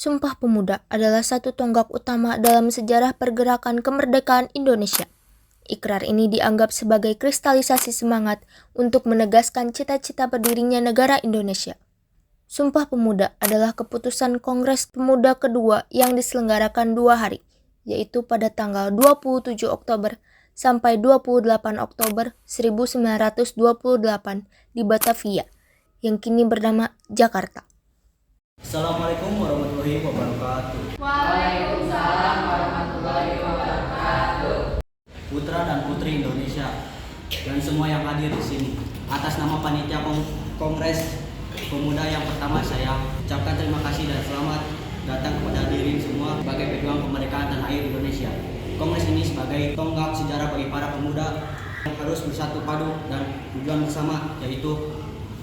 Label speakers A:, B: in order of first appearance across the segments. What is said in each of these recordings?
A: Sumpah Pemuda adalah satu tonggak utama dalam sejarah pergerakan kemerdekaan Indonesia. Ikrar ini dianggap sebagai kristalisasi semangat untuk menegaskan cita-cita berdirinya negara Indonesia. Sumpah Pemuda adalah keputusan Kongres Pemuda kedua yang diselenggarakan 2 hari, yaitu pada tanggal 27 Oktober sampai 28 Oktober 1928 di Batavia, yang kini bernama Jakarta.
B: Assalamualaikum warahmatullahi wabarakatuh.
C: Waalaikumsalam warahmatullahi wabarakatuh.
B: Putra dan putri Indonesia dan semua yang hadir di sini, atas nama panitia Kongres Pemuda yang pertama, saya ucapkan terima kasih dan selamat datang kepada hadirin semua sebagai pejuang kemerdekaan tanah air Indonesia. Kongres ini sebagai tonggak sejarah bagi para pemuda yang harus bersatu padu dan tujuan bersama, yaitu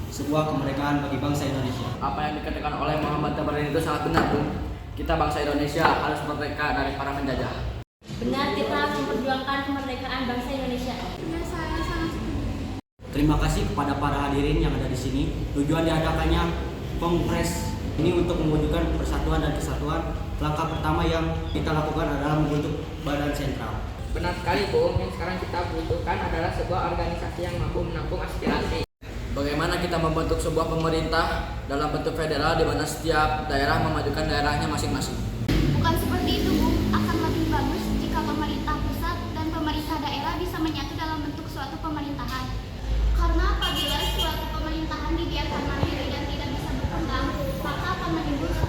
B: sebuah kemerdekaan bagi bangsa Indonesia.
C: Apa yang dikatakan oleh Muhammad Tabarani itu sangat benar, Bung. Kita bangsa Indonesia harus merdeka dari para penjajah.
D: Benar, kita harus memperjuangkan kemerdekaan bangsa Indonesia.
E: Benar, saya sangat setuju.
B: Terima kasih kepada para hadirin yang ada di sini. Tujuan diadakannya Kongres ini untuk mewujudkan persatuan dan kesatuan. Langkah pertama yang kita lakukan adalah membentuk badan sentral.
F: Benar sekali, Bung. Yang sekarang kita butuhkan adalah sebuah organisasi yang mampu menampung aspirasi.
C: Bagaimana kita membentuk sebuah pemerintah dalam bentuk federal di mana setiap daerah memajukan daerahnya masing-masing?
E: Bukan seperti itu, Bu. Akan lebih bagus jika pemerintah pusat dan pemerintah daerah bisa menyatu dalam bentuk suatu pemerintahan. Karena apabila suatu pemerintahan dibiarkan mandiri dan tidak bisa berkembang, maka akan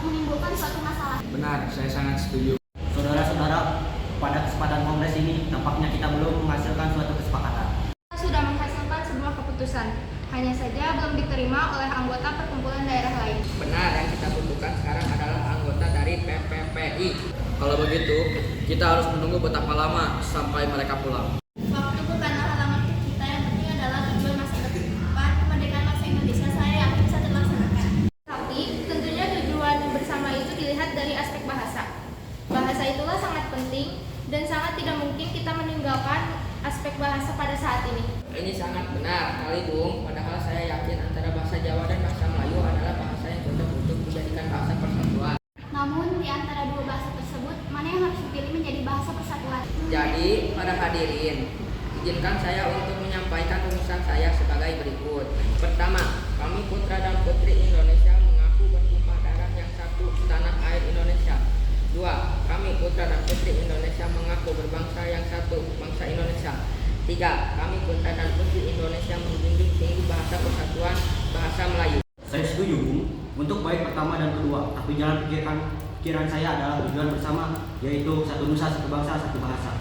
E: menimbulkan suatu masalah.
C: Benar, saya sangat setuju.
B: Saudara-saudara, pada kesempatan kongres ini tampaknya kita belum menghasilkan suatu kesepakatan.
E: Kita sudah menghasilkan sebuah keputusan, hanya saja belum diterima oleh anggota perkumpulan daerah lain.
F: Benar, yang kita butuhkan sekarang adalah anggota dari PPPI.
C: Kalau begitu, kita harus menunggu betapa lama sampai mereka pulang.
E: Waktu bukanlah halangan untuk kita, yang penting adalah tujuan masa depan kemerdekaan bangsa Indonesia saya yakin bisa terlaksanakan. Tapi tentunya tujuan bersama itu dilihat dari aspek bahasa. Bahasa itulah sangat penting dan sangat tidak mungkin kita meninggalkan aspek bahasa pada saat ini.
F: Ini sangat benar sekali, Bung. Padahal saya yakin antara bahasa Jawa dan bahasa Melayu adalah bahasa yang cocok untuk dijadikan bahasa persatuan.
E: Namun di antara dua bahasa tersebut, mana yang harus dipilih menjadi bahasa persatuan?
F: Jadi, para hadirin, izinkan saya untuk menyampaikan rumusan saya sebagai berikut. Pertama, kami putra dan putri Indonesia mengaku bertumpah darah yang satu tanah air Indonesia. Dua, kami putra dan putri Indonesia mengaku berbangsa yang satu, bangsa Indonesia. Tiga, kami putra dan putri Indonesia menjunjung tinggi bahasa persatuan, bahasa Melayu.
B: Saya setuju, Bung, untuk baik pertama dan kedua, tapi jangan pikiran saya adalah tujuan bersama, yaitu satu nusa, satu bangsa, satu bahasa.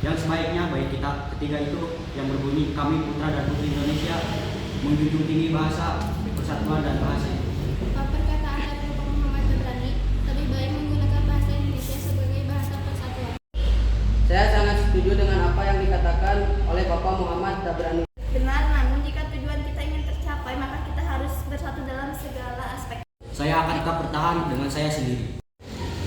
B: Yang sebaiknya baik kita ketiga itu yang berbunyi kami putra dan putri Indonesia menjunjung tinggi bahasa, persatuan dan bahasa.
E: Perkataan dari Bapak Muhammad Tabarani, lebih baik menggunakan bahasa Indonesia sebagai bahasa persatuan.
F: Saya sangat setuju dengan apa yang dikatakan oleh Bapak Muhammad Tabrani.
E: Benar, namun jika tujuan kita ingin tercapai, maka kita harus bersatu dalam segala aspek.
B: Saya akan tetap bertahan dengan saya sendiri.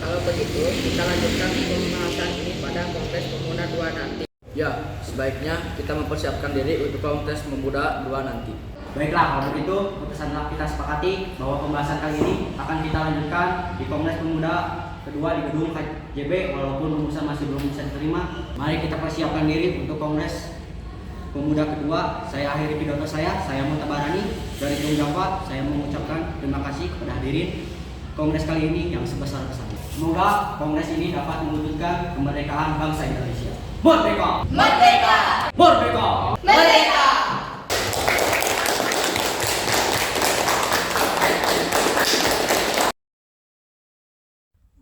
F: Kalau begitu, kita lanjutkan pembahasan ini pada Kongres Pemuda 2 nanti.
C: Ya, sebaiknya kita mempersiapkan diri untuk Kongres Pemuda 2 nanti.
B: Baiklah, kalau begitu keputusan telah kita sepakati bahwa pembahasan kali ini akan kita lanjutkan di Kongres Pemuda kedua di gedung KJB, walaupun rumusan masih belum bisa diterima. Mari kita persiapkan diri untuk Kongres Pemuda kedua. Saya akhiri pidato saya Muhammad Tabarani dari Gunung Java. Saya mengucapkan terima kasih kepada hadirin Kongres kali ini yang sebesar-besarnya. Semoga Kongres ini dapat mewujudkan kemerdekaan bangsa Indonesia. Merdeka!
D: Merdeka!
B: Merdeka!
D: Merdeka!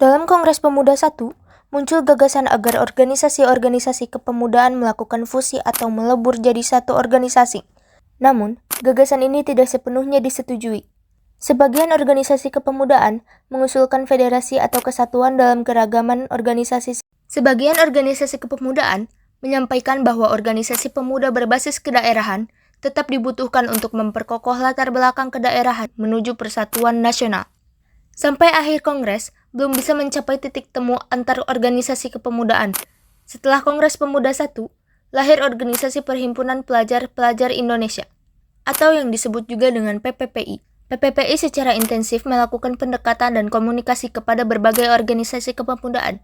A: Dalam Kongres Pemuda 1, muncul gagasan agar organisasi-organisasi kepemudaan melakukan fusi atau melebur jadi satu organisasi. Namun, gagasan ini tidak sepenuhnya disetujui. Sebagian organisasi kepemudaan mengusulkan federasi atau kesatuan dalam keragaman organisasi. Sebagian organisasi kepemudaan menyampaikan bahwa organisasi pemuda berbasis kedaerahan tetap dibutuhkan untuk memperkokoh latar belakang kedaerahan menuju persatuan nasional. Sampai akhir Kongres, belum bisa mencapai titik temu antar organisasi kepemudaan. Setelah Kongres Pemuda 1, lahir organisasi Perhimpunan Pelajar-Pelajar Indonesia, atau yang disebut juga dengan PPPI. PPPI secara intensif melakukan pendekatan dan komunikasi kepada berbagai organisasi kepemudaan.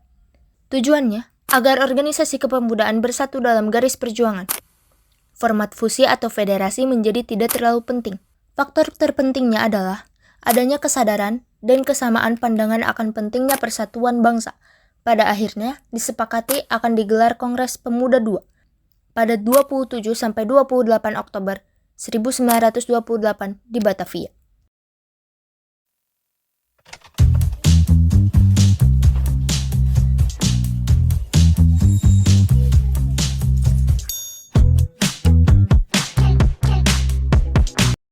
A: Tujuannya, agar organisasi kepemudaan bersatu dalam garis perjuangan. Format fusi atau federasi menjadi tidak terlalu penting. Faktor terpentingnya adalah adanya kesadaran dan kesamaan pandangan akan pentingnya persatuan bangsa. Pada akhirnya, disepakati akan digelar Kongres Pemuda II pada 27-28 Oktober 1928 di Batavia.